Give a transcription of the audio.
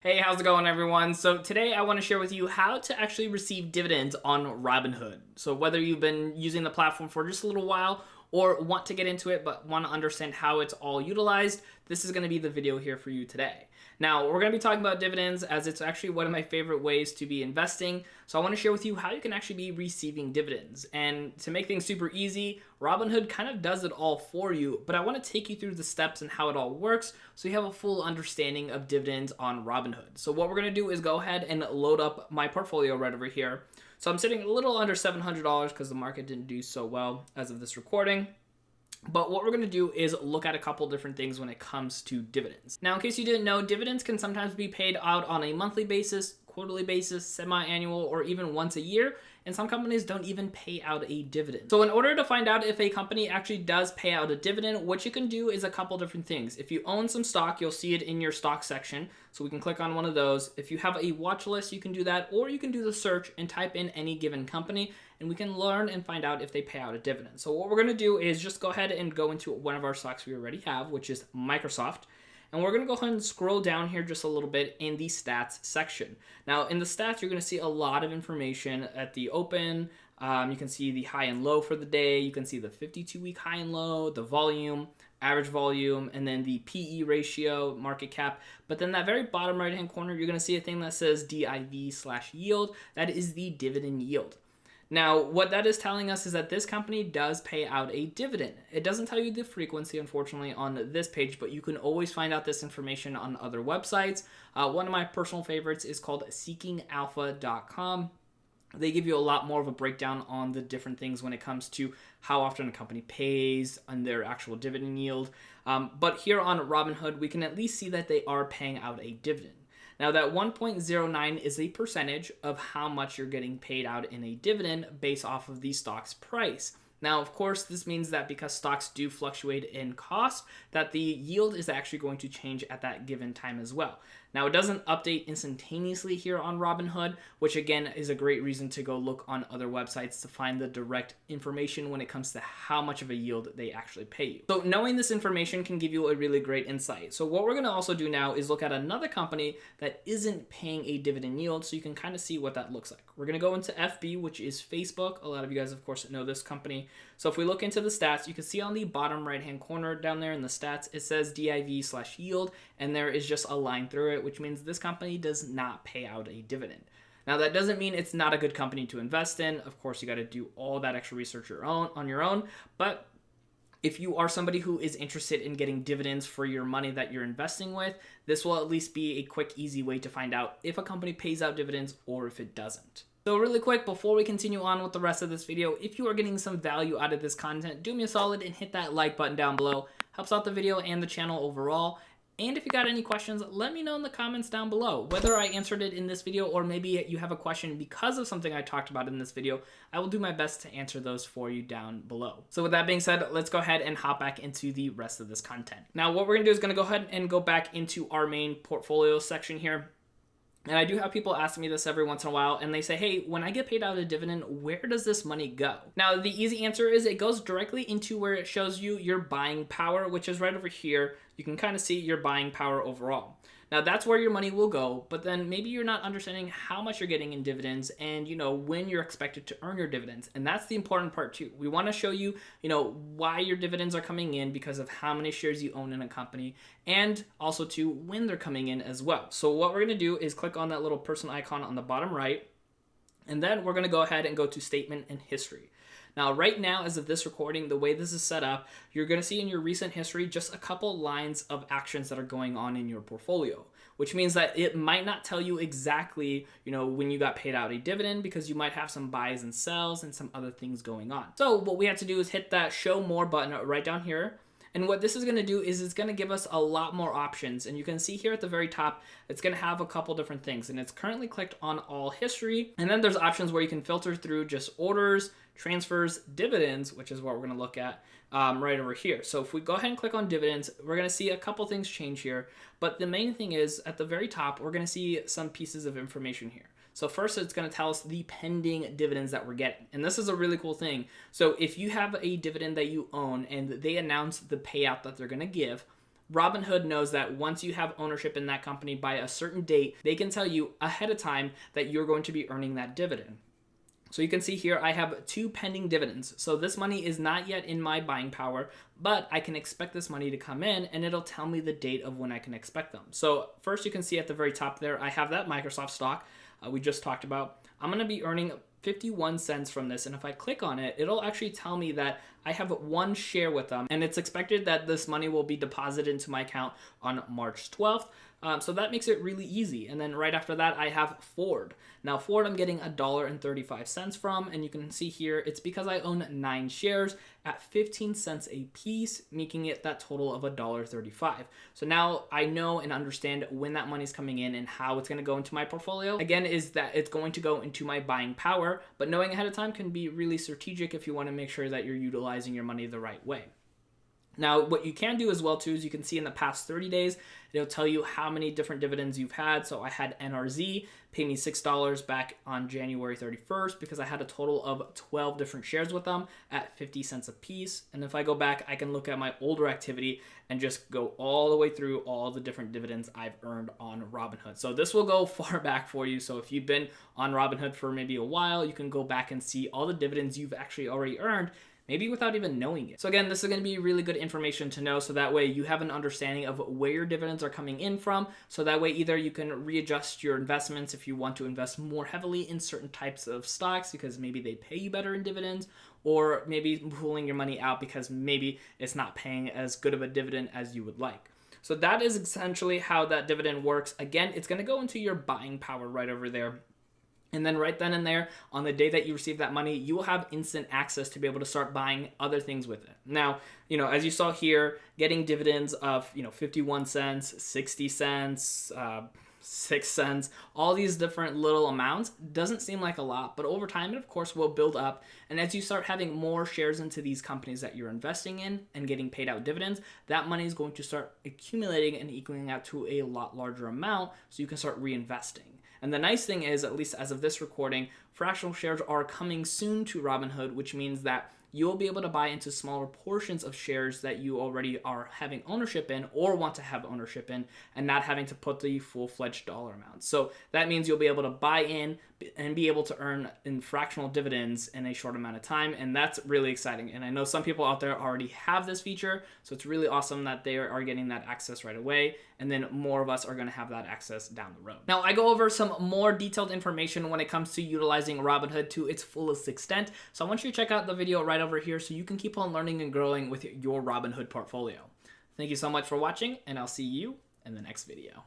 Hey, how's it going, everyone? So today I want to share with you how to actually receive dividends on Robinhood. So whether you've been using the platform for just a little while or want to get into it but want to understand how it's all utilized, this is going to be the video here for you today. Now, we're going to be talking about dividends as it's actually one of my favorite ways to be investing. So I want to share with you how you can actually be receiving dividends. And to make things super easy, Robinhood kind of does it all for you, but I want to take you through the steps and how it all works so you have a full understanding of dividends on Robinhood. So what we're going to do is go ahead and load up my portfolio right over here. So I'm sitting a little under $700 because the market didn't do so well as of this recording. But what we're going to do is look at a couple different things when it comes to dividends. Now, in case you didn't know, dividends can sometimes be paid out on a monthly basis, quarterly basis, semi-annual, or even once a year. And some companies don't even pay out a dividend. So in order to find out if a company actually does pay out a dividend, what you can do is a couple different things. If you own some stock, you'll see it in your stock section. So we can click on one of those. If you have a watch list, you can do that, or you can do the search and type in any given company, and we can learn and find out if they pay out a dividend. So what we're gonna do is just go ahead and go into one of our stocks we already have, which is Microsoft. And we're going to go ahead and scroll down here just a little bit in the stats section. Now, in the stats, you're going to see a lot of information at the open. You can see the high and low for the day. You can see the 52-week high and low, the volume, average volume, and then the PE ratio, market cap. But then that very bottom right-hand corner, you're going to see a thing that says DIV/yield. That is the dividend yield. Now, what that is telling us is that this company does pay out a dividend. It doesn't tell you the frequency, unfortunately, on this page, but you can always find out this information on other websites. One of my personal favorites is called seekingalpha.com. They give you a lot more of a breakdown on the different things when it comes to how often a company pays and their actual dividend yield. But here on Robinhood, we can at least see that they are paying out a dividend. Now that 1.09 is a percentage of how much you're getting paid out in a dividend based off of the stock's price. Now, of course, this means that because stocks do fluctuate in cost, that the yield is actually going to change at that given time as well. Now, it doesn't update instantaneously here on Robinhood, which again is a great reason to go look on other websites to find the direct information when it comes to how much of a yield they actually pay you. So knowing this information can give you a really great insight. So what we're going to also do now is look at another company that isn't paying a dividend yield so you can kind of see what that looks like. We're going to go into FB, which is Facebook. A lot of you guys, of course, know this company. So if we look into the stats, you can see on the bottom right-hand corner down there in the stats, it says DIV/yield, and there is just a line through it, which means this company does not pay out a dividend. Now, that doesn't mean it's not a good company to invest in. Of course, you got to do all that extra research on your own, but if you are somebody who is interested in getting dividends for your money that you're investing with, this will at least be a quick, easy way to find out if a company pays out dividends or if it doesn't. So really quick, before we continue on with the rest of this video, if you are getting some value out of this content, do me a solid and hit that like button down below. Helps out the video and the channel overall. And if you got any questions, let me know in the comments down below. Whether I answered it in this video or maybe you have a question because of something I talked about in this video, I will do my best to answer those for you down below. So with that being said, let's go ahead and hop back into the rest of this content. Now, what we're gonna do is gonna go ahead and go back into our main portfolio section here. And I do have people ask me this every once in a while, and they say, hey, when I get paid out a dividend, where does this money go? Now, the easy answer is it goes directly into where it shows you your buying power, which is right over here. You can kind of see your buying power overall. Now, that's where your money will go, but then maybe you're not understanding how much you're getting in dividends and, when you're expected to earn your dividends. And that's the important part too. We want to show you, why your dividends are coming in because of how many shares you own in a company and also to when they're coming in as well. So what we're going to do is click on that little person icon on the bottom right, and then we're going to go ahead and go to statement and history. Now, right now, as of this recording, the way this is set up, you're going to see in your recent history just a couple lines of actions that are going on in your portfolio, which means that it might not tell you exactly, when you got paid out a dividend because you might have some buys and sells and some other things going on. So what we have to do is hit that show more button right down here. And what this is going to do is it's going to give us a lot more options. And you can see here at the very top, it's going to have a couple different things. And it's currently clicked on all history. And then there's options where you can filter through just orders, transfers, dividends, which is what we're going to look at right over here. So if we go ahead and click on dividends, we're going to see a couple things change here. But the main thing is at the very top, we're going to see some pieces of information here. So first, it's going to tell us the pending dividends that we're getting. And this is a really cool thing. So if you have a dividend that you own and they announce the payout that they're going to give, Robinhood knows that once you have ownership in that company by a certain date, they can tell you ahead of time that you're going to be earning that dividend. So you can see here I have 2 pending dividends. So this money is not yet in my buying power, but I can expect this money to come in and it'll tell me the date of when I can expect them. So first you can see at the very top there, I have that Microsoft stock we just talked about. I'm going to be earning 51 cents from this, and if I click on it, it'll actually tell me that I have 1 share with them, and it's expected that this money will be deposited into my account on March 12th. So that makes it really easy. And then right after that, I have Ford. Now Ford, I'm getting $1.35 from, and you can see here, it's because I own 9 shares at 15 cents a piece, making it that total of $1.35. So now I know and understand when that money's coming in and how it's going to go into my portfolio. Again, is that it's going to go into my buying power, but knowing ahead of time can be really strategic if you want to make sure that you're utilizing your money the right way. Now, what you can do as well too is you can see in the past 30 days, it'll tell you how many different dividends you've had. So I had NRZ pay me $6 back on January 31st because I had a total of 12 different shares with them at 50 cents a piece. And if I go back, I can look at my older activity and just go all the way through all the different dividends I've earned on Robinhood. So this will go far back for you. So if you've been on Robinhood for maybe a while, you can go back and see all the dividends you've actually already earned, maybe without even knowing it. So again, this is going to be really good information to know, so that way you have an understanding of where your dividends are coming in from, so that way either you can readjust your investments if you want to invest more heavily in certain types of stocks because maybe they pay you better in dividends, or maybe pulling your money out because maybe it's not paying as good of a dividend as you would like. So that is essentially how that dividend works. Again, it's going to go into your buying power right over there. And then right then and there, on the day that you receive that money, you will have instant access to be able to start buying other things with it. Now, as you saw here, getting dividends of, 51 cents, 60 cents, 6 cents, all these different little amounts doesn't seem like a lot, but over time it of course will build up. And as you start having more shares into these companies that you're investing in and getting paid out dividends, that money is going to start accumulating and equaling out to a lot larger amount, so you can start reinvesting. And the nice thing is, at least as of this recording, fractional shares are coming soon to Robinhood, which means that you'll be able to buy into smaller portions of shares that you already are having ownership in or want to have ownership in, and not having to put the full-fledged dollar amount. So that means you'll be able to buy in and be able to earn in fractional dividends in a short amount of time, and that's really exciting. And I know some people out there already have this feature, so it's really awesome that they are getting that access right away, and then more of us are going to have that access down the road. Now, I go over some more detailed information when it comes to utilizing Robinhood to its fullest extent, so I want you to check out the video right over here so you can keep on learning and growing with your Robinhood portfolio. Thank you so much for watching, and I'll see you in the next video.